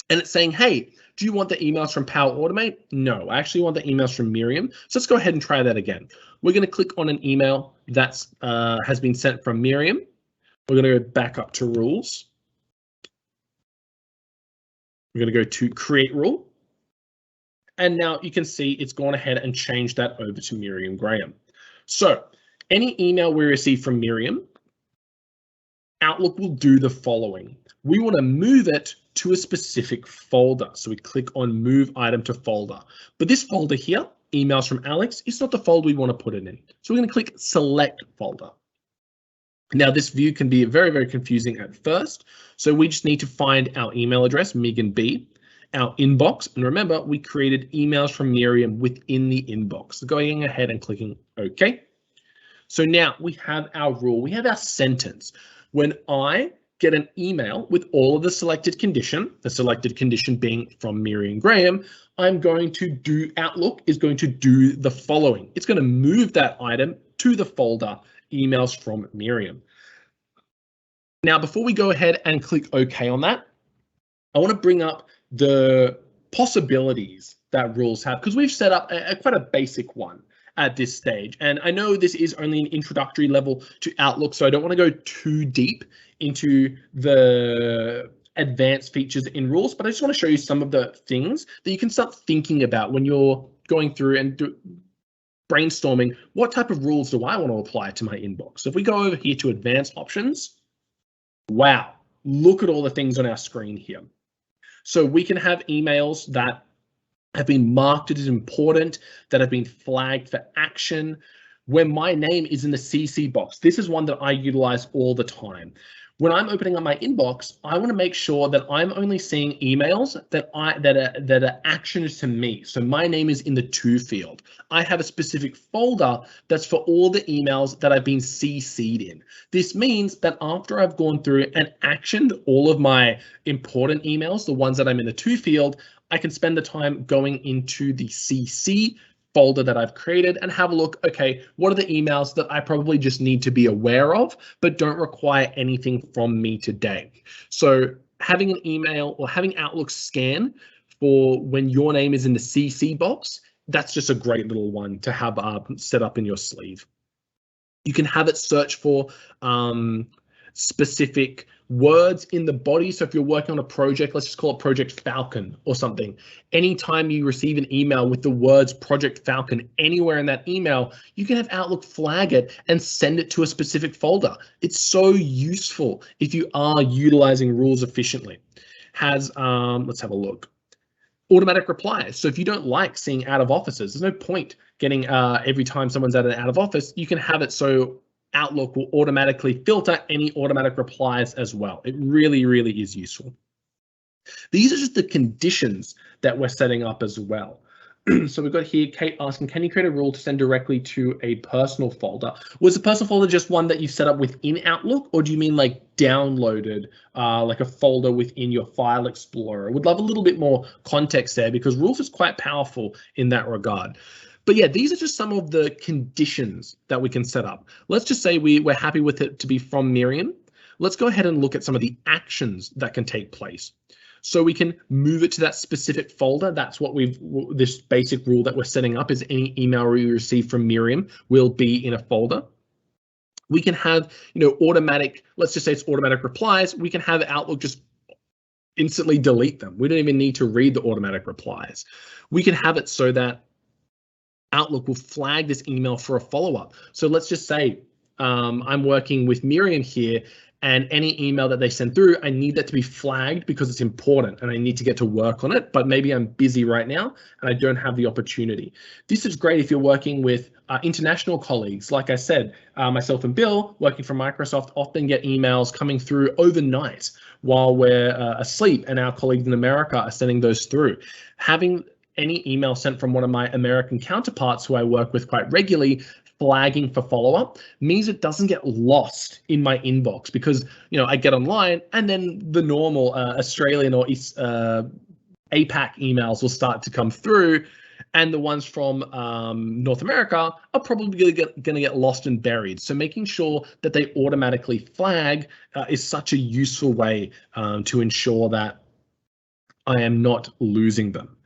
And it's saying, hey, do you want the emails from Power Automate? No, I actually want the emails from Miriam. So let's go ahead and try that again. We're going to click on an email that's has been sent from Miriam. We're going to go back up to rules. We're going to go to create rule. And now you can see it's gone ahead and changed that over to Miriam Graham. So any email we receive from Miriam, Outlook will do the following. We want to move it to a specific folder. So we click on move item to folder. But this folder here, emails from Alex, is not the folder we want to put it in. So we're going to click select folder. Now this view can be very, very confusing at first. So we just need to find our email address, Megan B, our inbox. And remember, we created emails from Miriam within the inbox. So going ahead and clicking OK. So now we have our rule. We have our sentence. When I get an email with all of the selected condition being from Miriam Graham, Outlook is going to do the following. It's going to move that item to the folder emails from Miriam. Now, before we go ahead and click OK on that, I want to bring up the possibilities that rules have, because we've set up quite a basic one at this stage. And I know this is only an introductory level to Outlook, so I don't want to go too deep into the advanced features in rules, but I just want to show you some of the things that you can start thinking about when you're going through and brainstorming what type of rules do I want to apply to my inbox. So if we go over here to advanced options, wow, look at all the things on our screen here. So we can have emails that have been marked as important, that have been flagged for action, where my name is in the CC box. This is one that I utilize all the time. When I'm opening up my inbox, I want to make sure that I'm only seeing emails that are actions to me. So my name is in the to field. I have a specific folder that's for all the emails that I've been CC'd in. This means that after I've gone through and actioned all of my important emails, the ones that I'm in the to field, I can spend the time going into the CC folder that I've created and have a look, okay, what are the emails that I probably just need to be aware of, but don't require anything from me today. So having an email or having Outlook scan for when your name is in the CC box, that's just a great little one to have set up in your sleeve. You can have it search for specific words in the body. So if you're working on a project, let's just call it Project Falcon or something. Anytime you receive an email with the words Project Falcon anywhere in that email, you can have Outlook flag it and send it to a specific folder. It's so useful if you are utilizing rules efficiently. Let's have a look. Automatic replies. So if you don't like seeing out of offices, there's no point getting every time someone's at an out of office, you can have it so Outlook will automatically filter any automatic replies as well. It really, really is useful. These are just the conditions that we're setting up as well. So we've got here Kate asking, can you create a rule to send directly to a personal folder? Was the personal folder just one that you set up within Outlook, or do you mean like downloaded, like a folder within your file explorer? Would love a little bit more context there, because rules is quite powerful in that regard. But yeah, these are just some of the conditions that we can set up. Let's just say we're happy with it to be from Miriam. Let's go ahead and look at some of the actions that can take place. So we can move it to that specific folder. That's what this basic rule that we're setting up is any email we receive from Miriam will be in a folder. We can have, automatic, let's just say it's automatic replies. We can have Outlook just instantly delete them. We don't even need to read the automatic replies. We can have it so that Outlook will flag this email for a follow-up. So let's just say I'm working with Miriam here, and any email that they send through, I need that to be flagged because it's important and I need to get to work on it, but maybe I'm busy right now and I don't have the opportunity. This is great if you're working with international colleagues. Like I said, myself and Bill, working for Microsoft, often get emails coming through overnight while we're asleep, and our colleagues in America are sending those through. Having any email sent from one of my American counterparts who I work with quite regularly flagging for follow-up means it doesn't get lost in my inbox, because I get online and then the normal Australian or APAC emails will start to come through, and the ones from North America are probably going to get lost and buried. So making sure that they automatically flag is such a useful way to ensure that I am not losing them.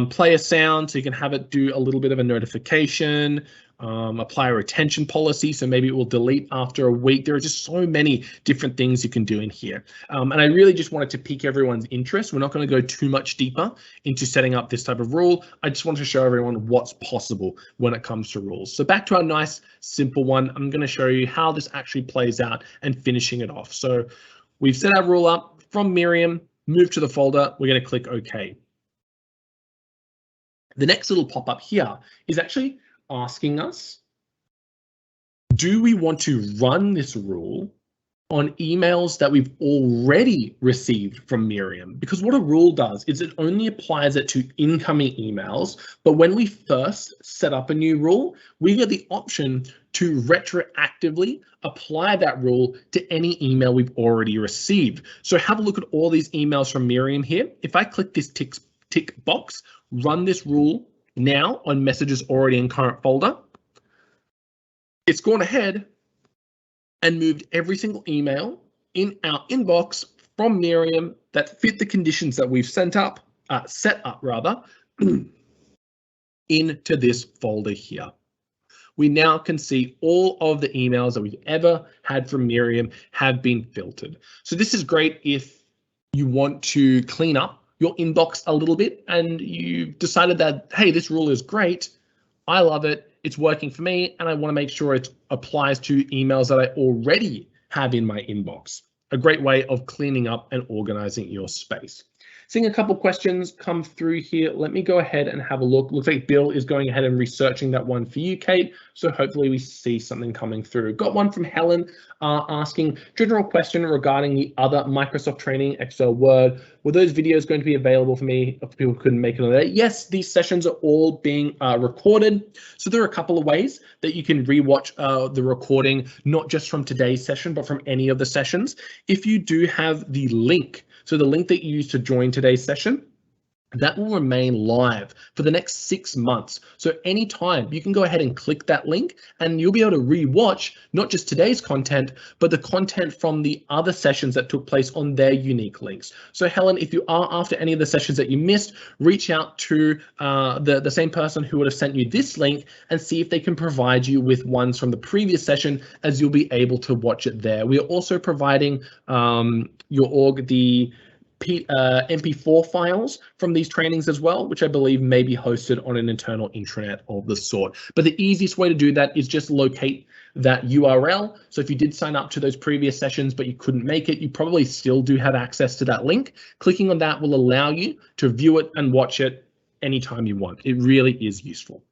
Play a sound, so you can have it do a little bit of a notification. apply a retention policy, so maybe it will delete after a week. There are just so many different things you can do in here. And I really just wanted to pique everyone's interest. We're not going to go too much deeper into setting up this type of rule. I just wanted to show everyone what's possible when it comes to rules. So back to our nice, simple one, I'm going to show you how this actually plays out and finishing it off. So we've set our rule up from Miriam, move to the folder, we're going to click OK. The next little pop-up here is actually asking us, do we want to run this rule on emails that we've already received from Miriam? Because what a rule does is it only applies it to incoming emails, but when we first set up a new rule, we get the option to retroactively apply that rule to any email we've already received. So have a look at all these emails from Miriam here. If I click this tick box, run this rule now on messages already in current folder, it's gone ahead and moved every single email in our inbox from Miriam that fit the conditions that we've set up into this folder here. We now can see all of the emails that we've ever had from Miriam have been filtered. So this is great if you want to clean up your inbox a little bit and you've decided that, hey, this rule is great, I love it, it's working for me, and I want to make sure it applies to emails that I already have in my inbox. A great way of cleaning up and organizing your space. Seeing a couple questions come through here. Let me go ahead and have a look. Looks like Bill is going ahead and researching that one for you, Kate. So hopefully we see something coming through. Got one from Helen asking, general question regarding the other Microsoft training, Excel, Word. Were those videos going to be available for me if people couldn't make it on that? Yes, these sessions are all being recorded. So there are a couple of ways that you can rewatch the recording, not just from today's session, but from any of the sessions. If you do have the link, so the link that you use to join today's session, that will remain live for the next 6 months. So anytime you can go ahead and click that link and you'll be able to rewatch not just today's content, but the content from the other sessions that took place on their unique links. So Helen, if you are after any of the sessions that you missed, reach out to the same person who would have sent you this link and see if they can provide you with ones from the previous session, as you'll be able to watch it there. We are also providing your org the MP4 files from these trainings as well, which I believe may be hosted on an internal intranet of the sort. But the easiest way to do that is just locate that URL. So if you did sign up to those previous sessions, but you couldn't make it, you probably still do have access to that link. Clicking on that will allow you to view it and watch it anytime you want. It really is useful.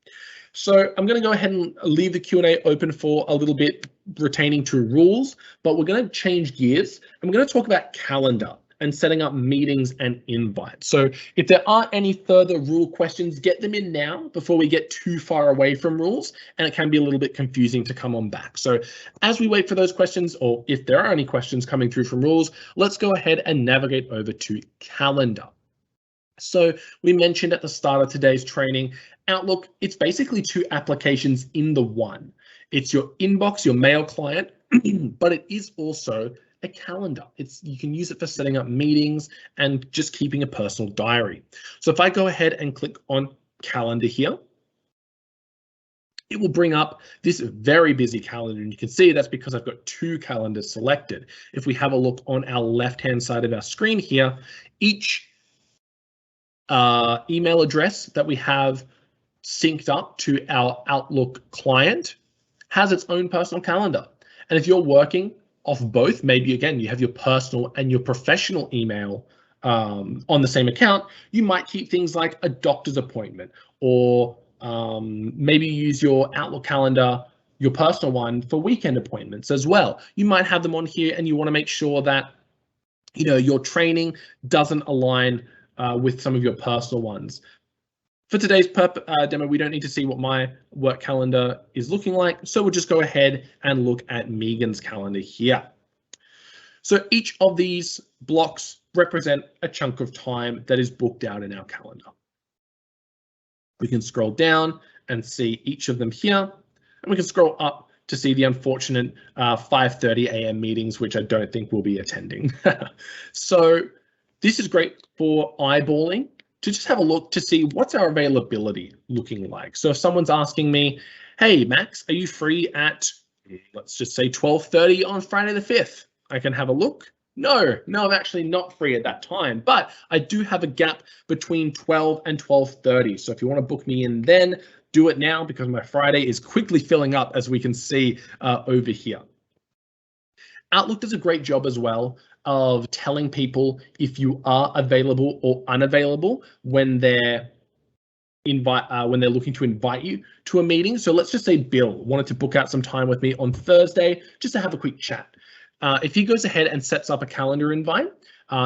So I'm going to go ahead and leave the Q&A open for a little bit, retaining to rules, but we're going to change gears and we're going to talk about calendar and setting up meetings and invites. So if there are any further rule questions, get them in now before we get too far away from rules, and it can be a little bit confusing to come on back. So as we wait for those questions, or if there are any questions coming through from rules, let's go ahead and navigate over to calendar. So we mentioned at the start of today's training, Outlook, it's basically two applications in the one. It's your inbox, your mail client, but it is also a calendar. You can use it for setting up meetings and just keeping a personal diary. So if I go ahead and click on calendar here, it will bring up this very busy calendar, and you can see that's because I've got two calendars selected. If we have a look on our left-hand side of our screen here, each email address that we have synced up to our Outlook client has its own personal calendar. And if you're working off both, maybe again you have your personal and your professional email on the same account, you might keep things like a doctor's appointment, or maybe use your Outlook calendar, your personal one, for weekend appointments as well. You might have them on here and you want to make sure that your training doesn't align with some of your personal ones. For today's demo, we don't need to see what my work calendar is looking like, so we'll just go ahead and look at Megan's calendar here. So each of these blocks represent a chunk of time that is booked out in our calendar. We can scroll down and see each of them here, and we can scroll up to see the unfortunate 5:30 a.m. meetings, which I don't think we'll be attending. So this is great for eyeballing, to just have a look to see what's our availability looking like. So if someone's asking me, Hey, Max, are you free at, let's just say 12:30 on Friday the 5th? I can have a look. No, I'm actually not free at that time, but I do have a gap between 12 and 12:30. So if you want to book me in then, do it now because my Friday is quickly filling up, as we can see over here. Outlook does a great job as well of telling people if you are available or unavailable when they're looking to invite you to a meeting. So let's just say Bill wanted to book out some time with me on Thursday just to have a quick chat. If he goes ahead and sets up a calendar invite,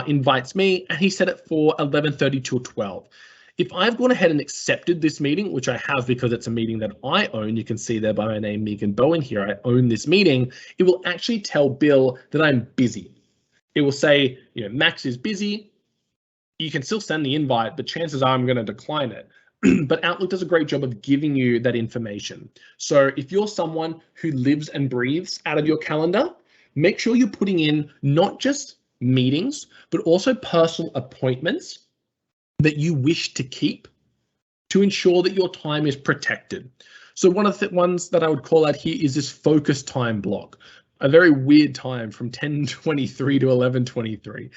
invites me, and he set it for 11:30 till 12. If I've gone ahead and accepted this meeting, which I have because it's a meeting that I own, you can see there by my name, Megan Bowen here, I own this meeting, it will actually tell Bill that I'm busy. It will say, Max is busy. You can still send the invite, but chances are I'm going to decline it. But Outlook does a great job of giving you that information. So if you're someone who lives and breathes out of your calendar, make sure you're putting in not just meetings, but also personal appointments that you wish to keep to ensure that your time is protected. So one of the ones that I would call out here is this focus time block. A very weird time from 10:23 to 11:23.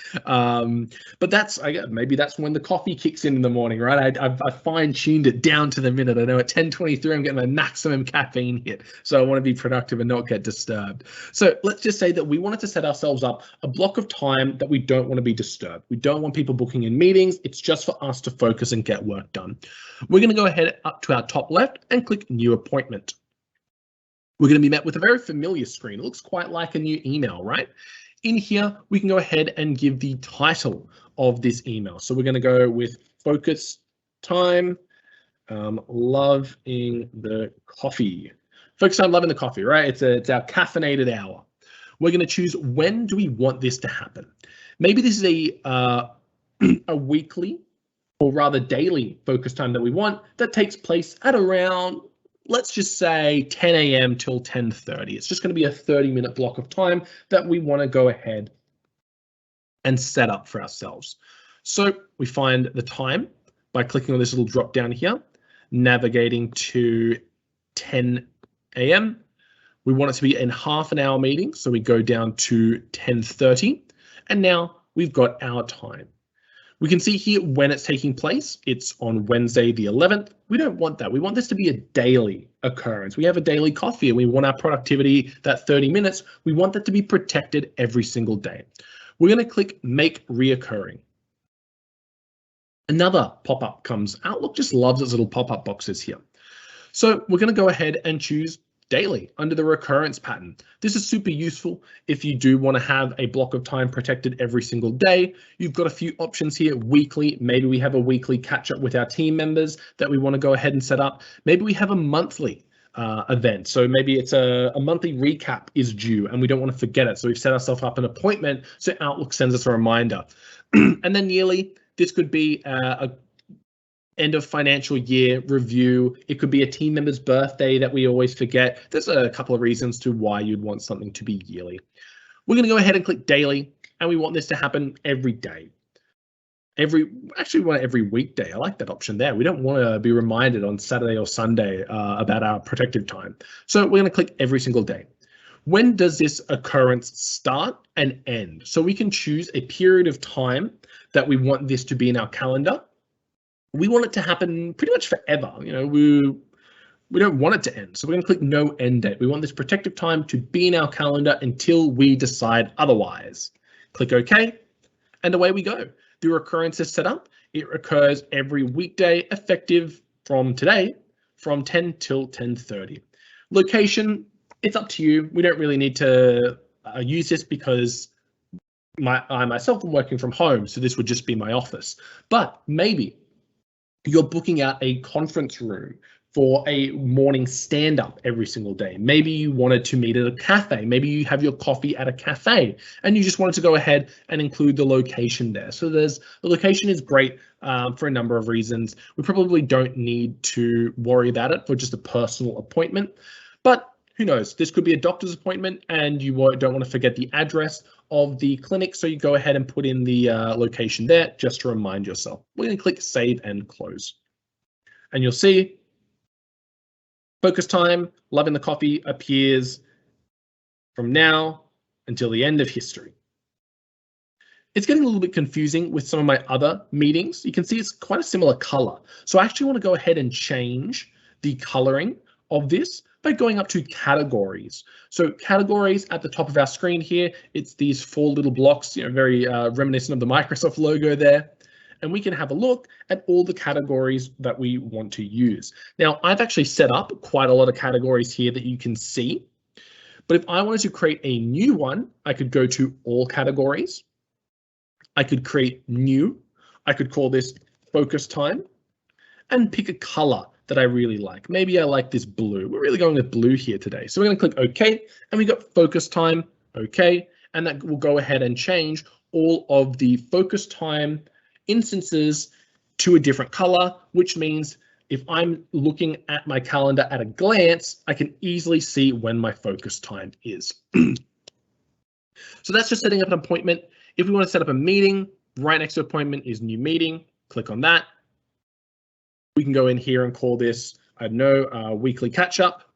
But maybe that's when the coffee kicks in the morning, right? I fine-tuned it down to the minute. I know at 10:23 I'm getting my maximum caffeine hit, so I want to be productive and not get disturbed. So let's just say that we wanted to set ourselves up a block of time that we don't want to be disturbed. We don't want people booking in meetings. It's just for us to focus and get work done. We're going to go ahead up to our top left and click New Appointment. We're going to be met with a very familiar screen. It looks quite like a new email, right? In here, we can go ahead and give the title of this email. So we're going to go with Focus Time, Loving the Coffee. Focus Time, Loving the Coffee, right? It's our caffeinated hour. We're going to choose when do we want this to happen. Maybe this is a weekly or rather daily focus time that we want that takes place at around, let's just say 10 a.m. till 10:30. It's just going to be a 30-minute block of time that we want to go ahead and set up for ourselves. So we find the time by clicking on this little drop down here, navigating to 10 a.m. We want it to be in half an hour meeting, so we go down to 10:30, and now we've got our time. We can see here when it's taking place. It's on Wednesday the 11th. We don't want that. We want this to be a daily occurrence. We have a daily coffee and we want our productivity, that 30 minutes, we want that to be protected every single day. We're going to click Make Reoccurring. Another pop-up comes. Outlook just loves its little pop-up boxes here. So we're going to go ahead and choose daily under the recurrence pattern. This is super useful if you do want to have a block of time protected every single day. You've got a few options here. Weekly, maybe we have a weekly catch up with our team members that we want to go ahead and set up. Maybe we have a monthly event. So maybe it's a monthly recap is due and we don't want to forget it. So we've set ourselves up an appointment. So Outlook sends us a reminder. And then yearly, this could be a end of financial year review. It could be a team member's birthday that we always forget. There's a couple of reasons to why you'd want something to be yearly. We're going to go ahead and click daily, and we want this to happen every day. We want every weekday. I like that option there. We don't want to be reminded on Saturday or Sunday about our protective time. So we're going to click every single day. When does this occurrence start and end? So we can choose a period of time that we want this to be in our calendar. We want it to happen pretty much forever. We don't want it to end. So we're going to click no end date. We want this protective time to be in our calendar until we decide otherwise. Click OK, and away we go. The recurrence is set up. It occurs every weekday, effective from today, from 10 till 10:30. Location, it's up to you. We don't really need to use this because I myself am working from home, so this would just be my office. But maybe you're booking out a conference room for a morning stand-up every single day. Maybe you wanted to meet at a cafe. Maybe you have your coffee at a cafe and you just wanted to go ahead and include the location there. So the location is great for a number of reasons. We probably don't need to worry about it for just a personal appointment, but who knows? This could be a doctor's appointment and you don't want to forget the address of the clinic, so you go ahead and put in the location there just to remind yourself. We're going to click Save and Close. And you'll see Focus time, loving the coffee, appears from now until the end of history. It's getting a little bit confusing with some of my other meetings. You can see it's quite a similar color. So I actually want to go ahead and change the coloring of this by going up to categories. So categories at the top of our screen here, it's these 4 little blocks, very reminiscent of the Microsoft logo there. And we can have a look at all the categories that we want to use. Now, I've actually set up quite a lot of categories here that you can see. But if I wanted to create a new one, I could go to all categories. I could create new. I could call this focus time and pick a color that I really like. Maybe I like this blue. We're really going with blue here today. So we're going to click OK, and we got focus time, OK, and that will go ahead and change all of the focus time instances to a different color, which means if I'm looking at my calendar at a glance, I can easily see when my focus time is. So that's just setting up an appointment. If we want to set up a meeting, right next to appointment is new meeting. Click on that. We can go in here and call this, I don't know, weekly catch up.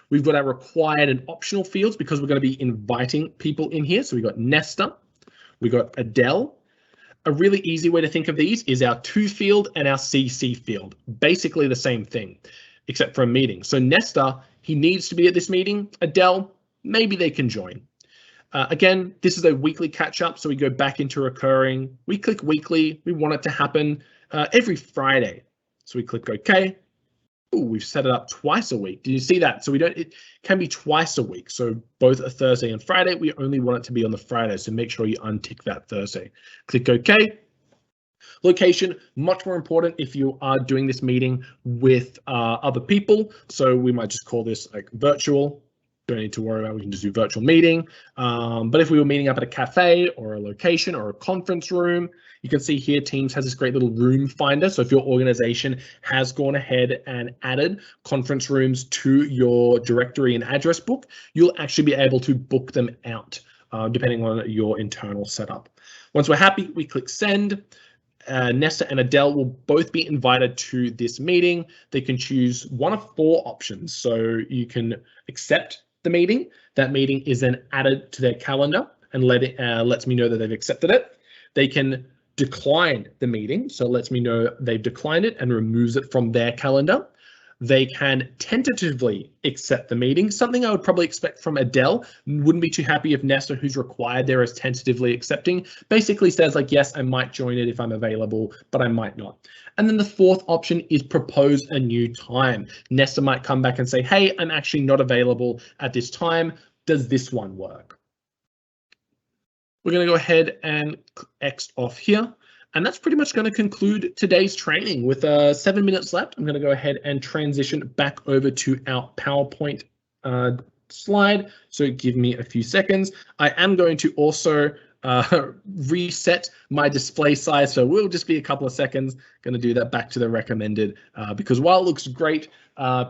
We've got our required and optional fields because we're going to be inviting people in here. So we've got Nesta, we've got Adele. A really easy way to think of these is our to field and our CC field. Basically the same thing, except for a meeting. So Nesta, he needs to be at this meeting. Adele, maybe they can join. Again, this is a weekly catch up. So we go back into recurring. We click weekly. We want it to happen every Friday. So we click OK. Ooh, we've set it up twice a week. Did you see that? So it can be twice a week. So both a Thursday and Friday. We only want it to be on the Friday. So make sure you untick that Thursday. Click OK. Location, much more important if you are doing this meeting with other people. So we might just call this like virtual. Don't need to worry about it. We can just do virtual meeting. But if we were meeting up at a cafe or a location or a conference room, you can see here Teams has this great little room finder. So if your organization has gone ahead and added conference rooms to your directory and address book, you'll actually be able to book them out depending on your internal setup. Once we're happy, we click send. Nesta and Adele will both be invited to this meeting. They can choose one of 4 options. So you can accept the meeting. That meeting is then added to their calendar and lets me know that they've accepted it. They can decline the meeting, so it lets me know they've declined it and removes it from their calendar. They can tentatively accept the meeting, something I would probably expect from Adele. Wouldn't be too happy if Nesta, who's required there, is tentatively accepting. Basically says like, yes, I might join it if I'm available, but I might not. And then the 4th option is propose a new time. Nesta might come back and say, hey, I'm actually not available at this time. Does this one work? We're going to go ahead and X off here. And that's pretty much going to conclude today's training. With 7 minutes left, I'm going to go ahead and transition back over to our PowerPoint slide. So give me a few seconds. I am going to also reset my display size. So we'll just be a couple of seconds. Going to do that back to the recommended because while it looks great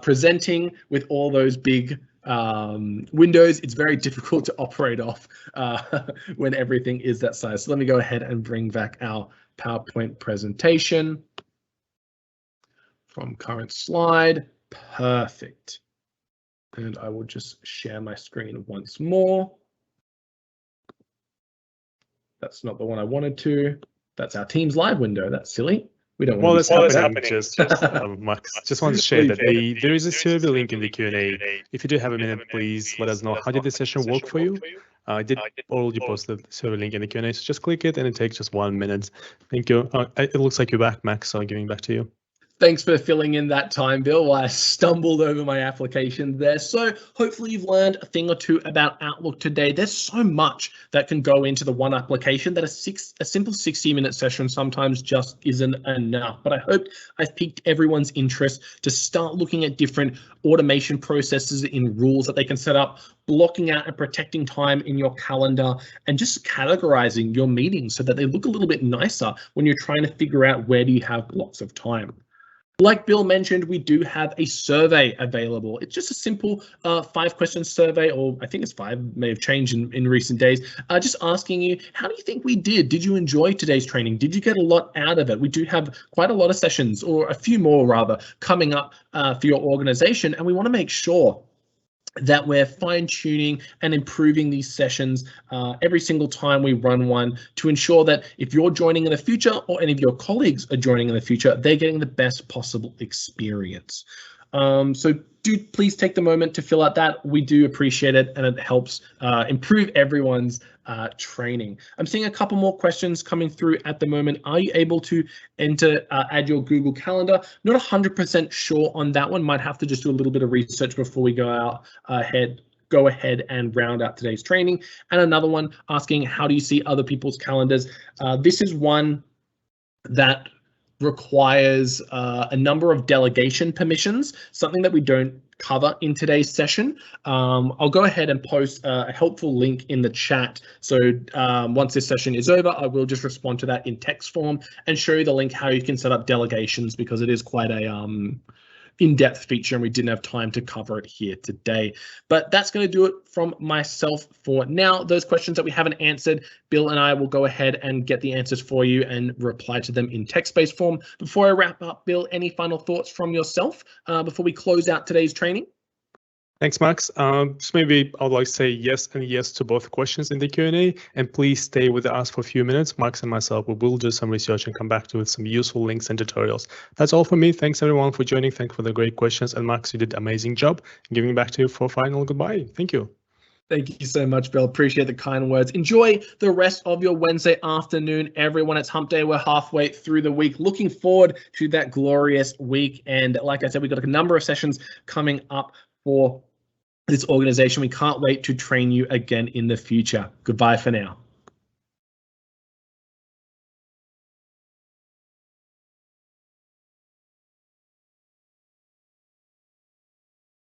presenting with all those big windows, it's very difficult to operate off when everything is that size. So let me go ahead and bring back our PowerPoint presentation from current slide. Perfect. And I will just share my screen once more. That's not the one I wanted to. That's our Teams live window. That's silly. We don't want that's happening. Just Max, just wanted to share that there is a survey link in the Q&A. If you do have a minute, please let us know how did the session work for you. I did already post the survey link in the Q&A, so just click it and it takes just 1 minute. Thank you. It looks like you're back, Max, so giving back to you. Thanks for filling in that time, Bill, while I stumbled over my application there. So hopefully you've learned a thing or two about Outlook today. There's so much that can go into the one application that a simple 60-minute session sometimes just isn't enough. But I hope I've piqued everyone's interest to start looking at different automation processes in rules that they can set up, blocking out and protecting time in your calendar, and just categorizing your meetings so that they look a little bit nicer when you're trying to figure out where do you have blocks of time. Like Bill mentioned, we do have a survey available. It's just a simple 5-question survey, or I think it's 5, may have changed in recent days. Just asking you, how do you think we did? Did you enjoy today's training? Did you get a lot out of it? We do have quite a lot of sessions, or a few more rather, coming up for your organization, and we want to make sure that we're fine-tuning and improving these sessions every single time we run one, to ensure that if you're joining in the future, or any of your colleagues are joining in the future, they're getting the best possible experience. So do please take the moment to fill out that. We do appreciate it, and it helps improve everyone's training. I'm seeing a couple more questions coming through at the moment. Are you able to add your Google Calendar? Not 100% sure on that one. Might have to just do a little bit of research before we go ahead and round out today's training. And another one asking, how do you see other people's calendars? This is one that requires a number of delegation permissions, something that we don't cover in today's session. I'll go ahead and post a helpful link in the chat. So once this session is over, I will just respond to that in text form and show you the link how you can set up delegations, because it is quite a in-depth feature and we didn't have time to cover it here today. But that's going to do it from myself for now. Those questions that we haven't answered, Bill and I will go ahead and get the answers for you and reply to them in text-based form. Before I wrap up, Bill, any final thoughts from yourself before we close out today's training? Thanks, Max. So maybe I would like to say yes and yes to both questions in the Q&A, and please stay with us for a few minutes. Max and myself, we will do some research and come back to with some useful links and tutorials. That's all for me. Thanks everyone for joining. Thanks for the great questions. And Max, you did an amazing job. Giving back to you for final goodbye. Thank you. Thank you so much, Bill. Appreciate the kind words. Enjoy the rest of your Wednesday afternoon, everyone. It's hump day. We're halfway through the week. Looking forward to that glorious week. And like I said, we've got a number of sessions coming up for this organization. We can't wait to train you again in the future. Goodbye for now.